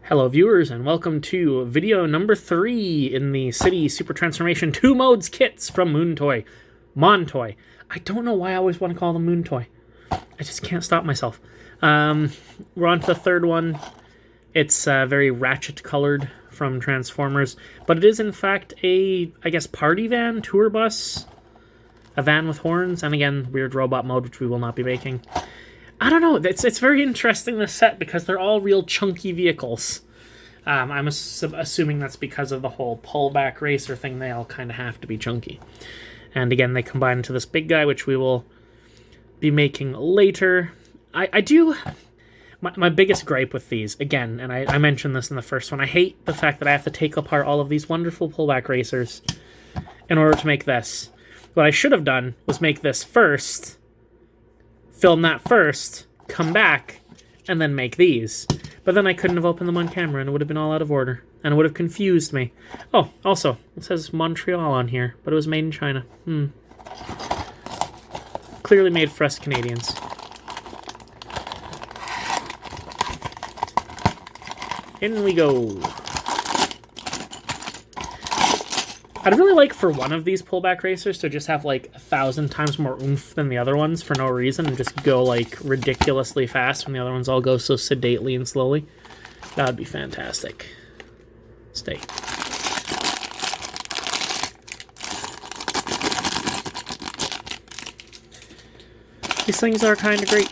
Hello viewers and welcome to video number 3 in the City Super Transformation 2 Modes kits from Montoy. I don't know why I always want to call them Moontoy. I just can't stop myself. We're on to the third one. It's very ratchet colored from Transformers, but it is in fact a, I guess, party van, tour bus, a van with horns, and again, weird robot mode, which we will not be making. I don't know. It's very interesting, this set, because they're all real chunky vehicles. I'm assuming that's because of the whole pullback racer thing. They all kind of have to be chunky. And again, they combine into this big guy, which we will be making later. I do... My biggest gripe with these, again, and I mentioned this in the first one, I hate the fact that I have to take apart all of these wonderful pullback racers in order to make this. What I should have done was make this first, film that first, come back, and then make these. But then I couldn't have opened them on camera, and it would have been all out of order, and it would have confused me. Oh, also, it says Montreal on here, but it was made in China. Clearly made for us Canadians. In we go. I'd really like for one of these pullback racers to just have like 1,000 times more oomph than the other ones for no reason and just go like ridiculously fast when the other ones all go so sedately and slowly. That would be fantastic. Stay. These things are kind of great.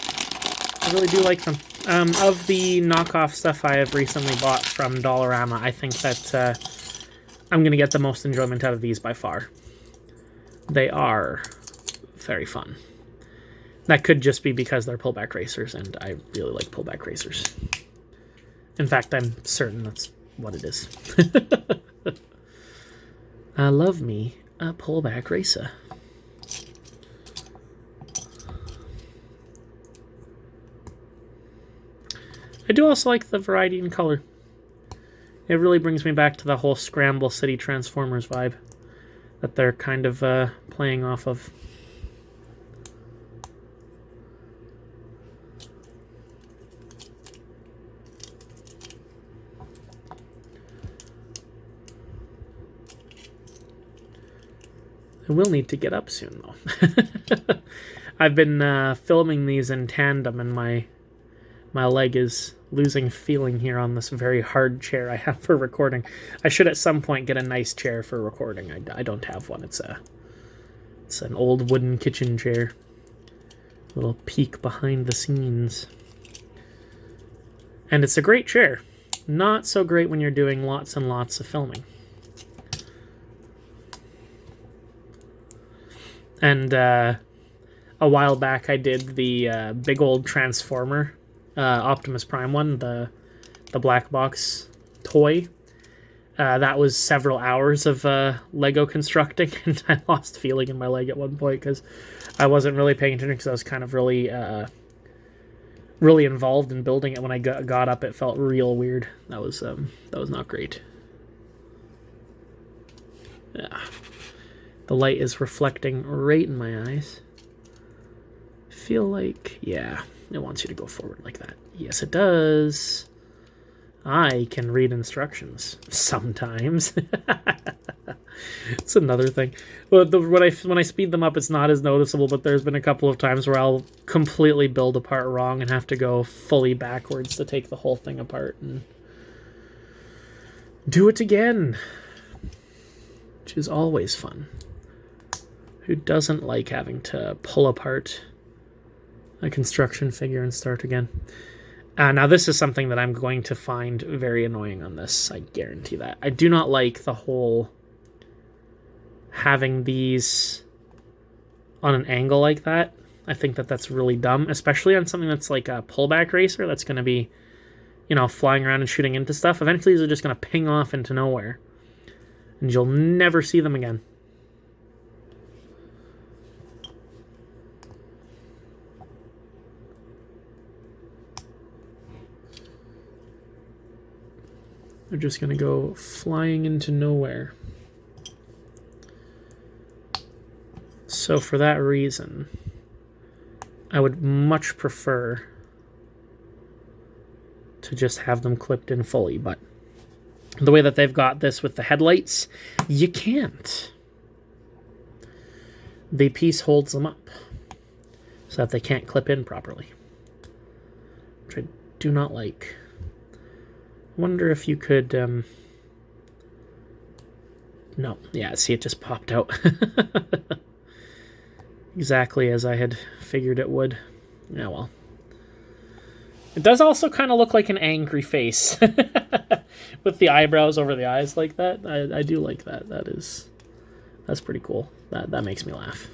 I really do like them. Of the knockoff stuff I have recently bought from Dollarama, I think that I'm going to get the most enjoyment out of these by far. They are very fun. That could just be because they're pullback racers, and I really like pullback racers. In fact, I'm certain that's what it is. I love me a pullback racer. I do also like the variety in color. It really brings me back to the whole Scramble City Transformers vibe that they're kind of playing off of. I will need to get up soon, though. I've been filming these in tandem, and my leg is losing feeling here on this very hard chair I have for recording. I should at some point get a nice chair for recording. I don't have one. It's an old wooden kitchen chair. A little peek behind the scenes. And it's a great chair. Not so great when you're doing lots and lots of filming. And a while back I did the big old Transformer Optimus Prime one, the black box toy. That was several hours of Lego constructing, and I lost feeling in my leg at one point because I wasn't really paying attention because I was kind of really involved in building it. When I got up, it felt real weird. That was not great. Yeah. The light is reflecting right in my eyes. Feel like, yeah, it wants you to go forward like that. Yes, it does. I can read instructions sometimes. It's another thing. Well, when I speed them up, it's not as noticeable, but there's been a couple of times where I'll completely build a part wrong and have to go fully backwards to take the whole thing apart and do it again, which is always fun. Who doesn't like having to pull apart a construction figure and start again? Now, this is something that I'm going to find very annoying on this. I guarantee that. I do not like the whole having these on an angle like that. I think that that's really dumb, especially on something that's like a pullback racer that's going to be, you know, flying around and shooting into stuff. Eventually, these are just going to ping off into nowhere, and you'll never see them again. They're just going to go flying into nowhere. So for that reason, I would much prefer to just have them clipped in fully, but the way that they've got this with the headlights, you can't. The piece holds them up so that they can't clip in properly, which I do not like. I wonder if you could... No, yeah, see, it just popped out. Exactly as I had figured it would. Yeah, well. It does also kind of look like an angry face. With the eyebrows over the eyes like that. I do like that. That's pretty cool. That makes me laugh.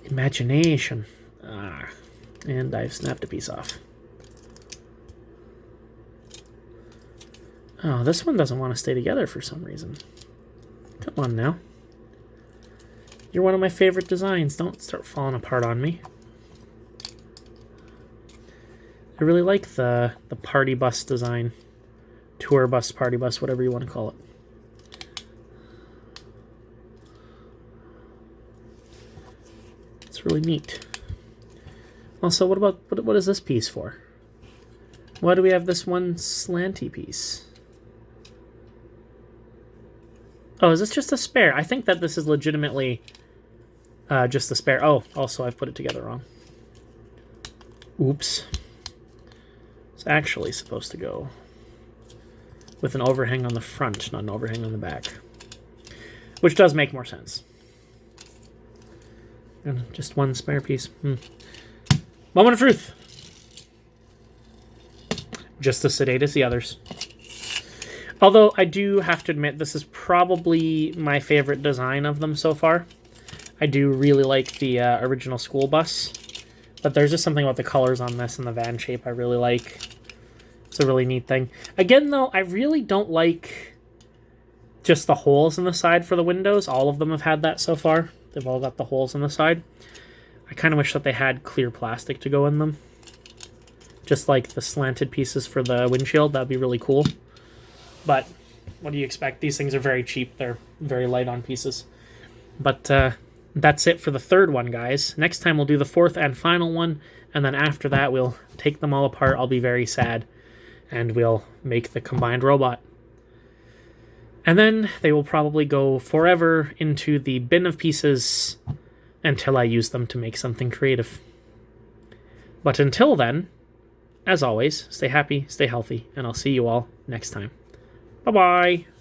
Imagination. And I've snapped a piece off. Oh, this one doesn't want to stay together for some reason. Come on now. You're one of my favorite designs. Don't start falling apart on me. I really like the party bus design. Tour bus, party bus, whatever you want to call it. It's really neat. Also, what is this piece for? Why do we have this one slanty piece? Oh, is this just a spare? I think that this is legitimately just a spare. Oh, also I've put it together wrong. Oops. It's actually supposed to go with an overhang on the front, not an overhang on the back. Which does make more sense. And just one spare piece. Moment of truth. Just as sedate as the others. Although I do have to admit, this is probably my favorite design of them so far. I do really like the original school bus. But there's just something about the colors on this and the van shape I really like. It's a really neat thing. Again, though, I really don't like just the holes in the side for the windows. All of them have had that so far. They've all got the holes in the side. I kind of wish that they had clear plastic to go in them. Just like the slanted pieces for the windshield. That'd be really cool. But what do you expect? These things are very cheap. They're very light on pieces. But that's it for the third one, guys. Next time we'll do the fourth and final one. And then after that, we'll take them all apart. I'll be very sad. And we'll make the combined robot. And then they will probably go forever into the bin of pieces until I use them to make something creative. But until then, as always, stay happy, stay healthy, and I'll see you all next time. Bye-bye.